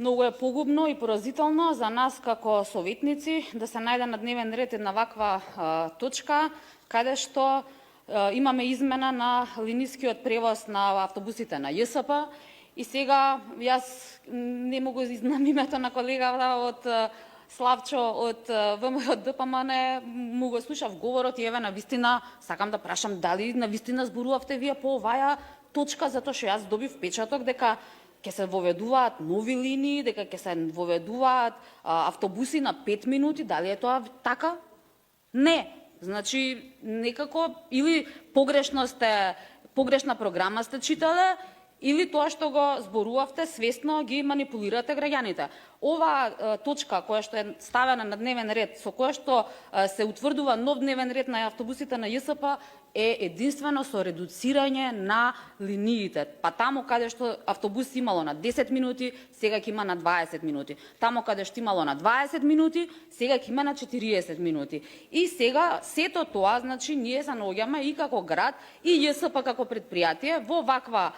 Многу е погубно и поразително за нас како советници да се најде на дневен ред една ваква точка, каде што имаме измена на линискиот превоз на автобусите на ЈСП. И сега, јас не могу да знам името на колегата од Славчо од ВМРО ДПМН, му го слушав говорот и еве навистина сакам да прашам дали навистина зборувавте вие по оваа точка, затоа што јас добив впечаток дека ќе се воведуваат нови линии, дека ќе се воведуваат автобуси на 5 минути, дали е тоа така? Не. Значи, некако или погрешна програма сте читале, или тоа што го зборувавте свесно ги манипулирате граѓаните. Оваа точка која што е ставена на дневен ред, со која што се утврдува нов дневен ред на автобусите на ЈСП, е единствено со редуцирање на линиите. Па таму каде што автобус имало на 10 минути, сега ќе има на 20 минути. Таму каде што имало на 20 минути, сега ќе има на 40 минути. И сега сето тоа, значи, ние се наоѓаме и како град и ЈСП како предпријатие во ваква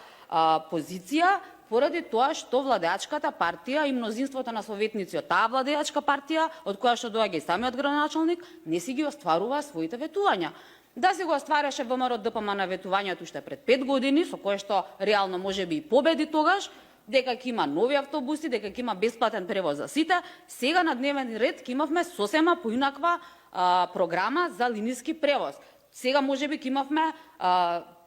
позиција, поради тоа што владеачката партија и мнозинството на советници од таа владеачка партија, од која што доаѓа и самиот градоначалник, не си ги остварува своите ветувања. Да си го оствареше ВМРО ДПМН ветувањето уште пред 5 години, со кое што реално можеби и победи тогаш, дека ќе има нови автобуси, дека ќе има бесплатен превоз за сите. Сега на дневен ред ќе имавме сосема поинаква програма за линиски превоз. Сега можеби ќе имавме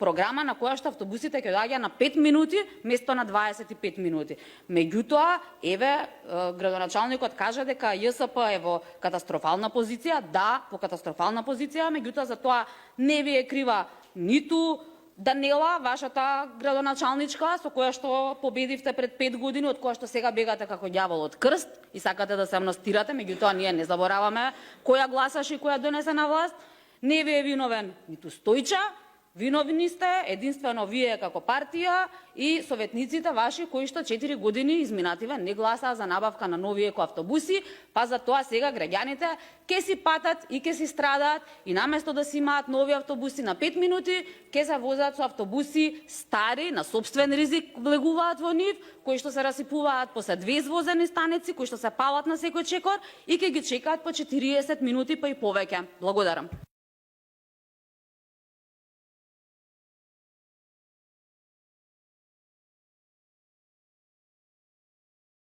програма на која што автобусите ќе доаѓа на 5 минути место на 25 минути. Меѓутоа, еве, градоначалникот кажа дека ЈСП е во катастрофална позиција. Да, во катастрофална позиција, меѓутоа за тоа не ви е крива ниту Данела, вашата градоначалничка, со која што победивте пред 5 години, од која што сега бегате како ѓавол од крст и сакате да се амнестирате, меѓутоа ние не забораваме која гласаше и која донесе на власт. Не ви е виновен ниту Стојча, виновни сте единствено вие како партија и советниците ваши кои што 4 години изминативе не гласаа за набавка на нови екоавтобуси, па за тоа сега граѓаните ќе си патат и ќе си страдаат и наместо да си имаат нови автобуси на 5 минути, ќе се возат со автобуси стари, на сопствен ризик влегуваат во нив, кои што се расипуваат после 2 извозени станици, кои што се палат на секој чекор и ќе ги чекаат по 40 минути па и повеќе. Благодарам.